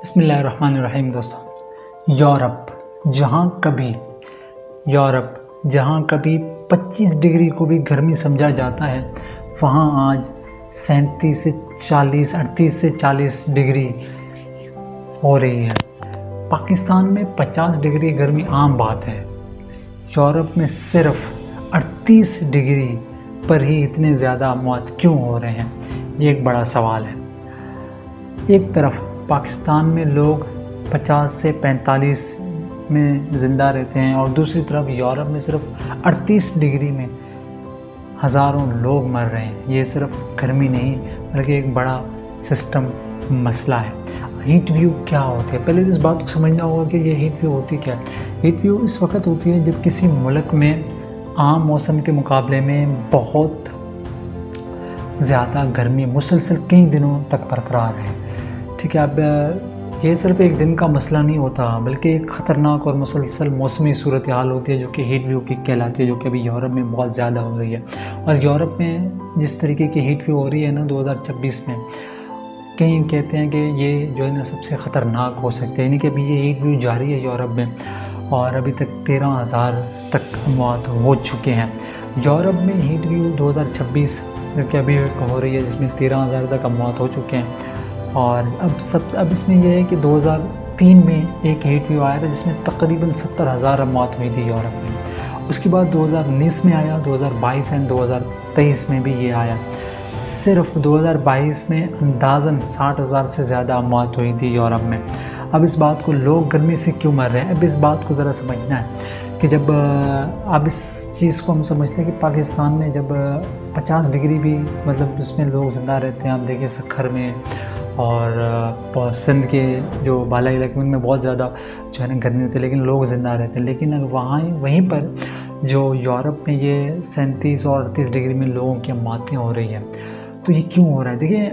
بسم اللہ الرحمن الرحیم دوستوں، یورپ جہاں کبھی 25 ڈگری کو بھی گرمی سمجھا جاتا ہے، وہاں آج 37 سے 40 38 سے 40 ڈگری ہو رہی ہے۔ پاکستان میں 50 ڈگری گرمی عام بات ہے، یورپ میں صرف 38 ڈگری پر ہی اتنے زیادہ اموات کیوں ہو رہے ہیں؟ یہ ایک بڑا سوال ہے۔ ایک طرف پاکستان میں لوگ 50 سے 45 میں زندہ رہتے ہیں اور دوسری طرف یورپ میں صرف 38 ڈگری میں ہزاروں لوگ مر رہے ہیں۔ یہ صرف گرمی نہیں بلکہ ایک بڑا سسٹم مسئلہ ہے۔ ہیٹ ویو کیا ہوتی ہے؟ پہلے اس بات کو سمجھنا ہوگا کہ یہ ہیٹ ویو ہوتی کیا ہے۔ ہیٹ ویو اس وقت ہوتی ہے جب کسی ملک میں عام موسم کے مقابلے میں بہت زیادہ گرمی مسلسل کئی دنوں تک برقرار ہے۔ ٹھیک ہے، اب یہ صرف ایک دن کا مسئلہ نہیں ہوتا بلکہ ایک خطرناک اور مسلسل موسمی صورتحال ہوتی ہے جو کہ ہیٹ ویو کی کہلاتی ہے، جو کہ ابھی یورپ میں بہت زیادہ ہو رہی ہے۔ اور یورپ میں جس طریقے کی ہیٹ ویو ہو رہی ہے نا 2026 میں، کئی کہتے ہیں کہ یہ جو ہے نا سب سے خطرناک ہو سکتے ہیں، یعنی کہ ابھی یہ ہیٹ ویو جاری ہے یورپ میں اور ابھی تک 13,000 تک اموات ہو چکے ہیں۔ یورپ میں ہیٹ ویو 2026 جو کہ ابھی ہو رہی ہے جس میں 13,000 تک اموات ہو چکے ہیں۔ اور اب اس میں یہ ہے کہ 2003 میں ایک ہیٹ ویو آیا تھا جس میں تقریباً 70,000 اموات ہوئی تھی یورپ میں۔ اس کے بعد 2019 میں آیا، 2022 اور 2023 میں بھی یہ آیا۔ صرف 2022 میں اندازاً 60,000 سے زیادہ اموات ہوئی تھی یورپ میں۔ اب اس بات کو لوگ گرمی سے کیوں مر رہے ہیں، اب اس بات کو ذرا سمجھنا ہے کہ جب اب اس چیز کو ہم سمجھتے ہیں کہ پاکستان میں جب 50 ڈگری بھی مطلب اس میں لوگ زندہ رہتے ہیں۔ آپ دیکھیں سکھر میں اور سندھ کے جو بالا علاقے میں بہت زیادہ جو ہے نا گرمی ہوتی ہے لیکن لوگ زندہ رہتے ہیں، لیکن وہیں پر جو یورپ میں یہ 37 اور 38 ڈگری میں لوگوں کی امواتیں ہو رہی ہیں۔ تو یہ کیوں ہو رہا ہے؟ دیکھیں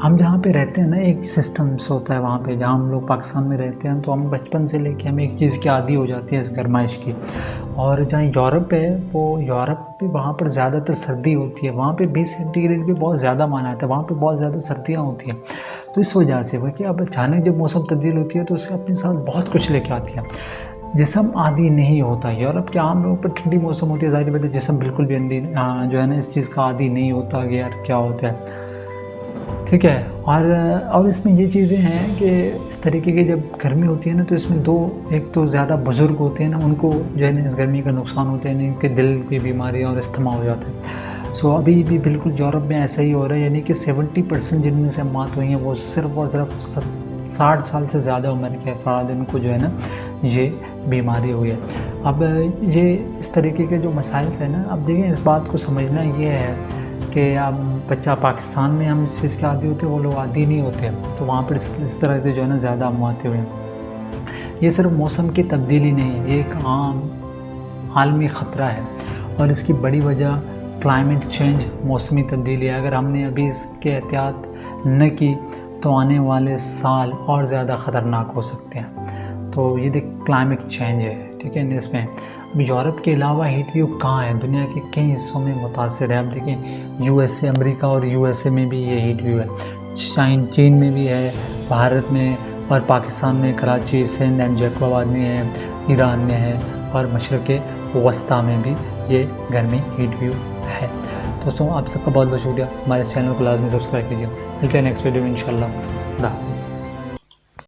ہم جہاں پہ رہتے ہیں نا ایک سسٹمس ہوتا ہے وہاں پہ، جہاں ہم لوگ پاکستان میں رہتے ہیں تو ہم بچپن سے لے کے ہم ایک چیز کی عادی ہو جاتی ہے اس گرمائش کی۔ اور جہاں یورپ ہے وہ یورپ پہ وہاں پر زیادہ تر سردی ہوتی ہے، وہاں پہ 20 سینٹی گریڈ بھی بہت زیادہ مانا جاتا ہے، وہاں پہ بہت زیادہ سردیاں ہوتی ہیں۔ تو اس وجہ سے وہ کہ اب اچانک جب موسم تبدیل ہوتی ہے تو اس کے اپنے ساتھ بہت کچھ لے کے آتی ہے۔ جسم عادی نہیں ہوتا، یورپ کے عام لوگوں پر ٹھنڈی موسم ہوتی ہے، ظاہر بات ہے جسم بالکل بھی جو ہے نا اس چیز کا عادی نہیں ہوتا کہ یار کیا ہوتا ہے۔ ٹھیک ہے، اور اس میں یہ چیزیں ہیں کہ اس طریقے کی جب گرمی ہوتی ہے نا تو اس میں ایک تو زیادہ بزرگ ہوتے ہیں نا، ان کو جو ہے نا اس گرمی کا نقصان ہوتا ہے، ان کے دل کی بیماریاں اور استھما ہو جاتا ہے۔ ابھی بھی بالکل یورپ میں ایسا ہی ہو رہا ہے، یعنی کہ 70% جن میں سے اموات ہوئی ہیں وہ صرف اور صرف 60 سال سے زیادہ عمر کے افراد، ان کو جو ہے نا یہ بیماری ہوئی ہے۔ اب یہ اس طریقے کے جو مسائل ہیں نا، اب دیکھیں اس بات کو سمجھنا یہ ہے کہ اب پاکستان میں ہم اس چیز کے عادی ہوتے ہیں، وہ لوگ عادی نہیں ہوتے، تو وہاں پر اس طرح سے جو ہے نا زیادہ امواتیں ہوئی ہیں۔ یہ صرف موسم کی تبدیلی نہیں ہے، یہ ایک عام عالمی خطرہ ہے اور اس کی بڑی وجہ کلائمیٹ چینج، موسمی تبدیلی ہے۔ اگر ہم نے ابھی اس کے احتیاط نہ کی تو آنے والے سال اور زیادہ خطرناک ہو سکتے ہیں۔ تو یہ کلائمیٹ چینج ہے، ٹھیک ہے۔ اس میں اب یورپ کے علاوہ ہیٹ ویو کہاں ہے؟ دنیا کے کئی حصوں میں متاثر ہے۔ اب دیکھیں USA، امریکہ اور USA میں بھی یہ ہیٹ ویو ہے، چین میں بھی ہے، بھارت میں اور پاکستان میں کراچی، سندھ اینڈ جیکو آباد میں ہے، ایران میں ہے اور مشرق وسطیٰ میں بھی یہ گرمی ہیٹ ویو ہے۔ دوستوں آپ سب کا بہت بہت شکریہ، ہمارے چینل کو لازمی سبسکرائب کیجیے۔ ملتے ہیں نیکسٹ ویڈیو میں انشاءاللہ۔ اللہ حافظ۔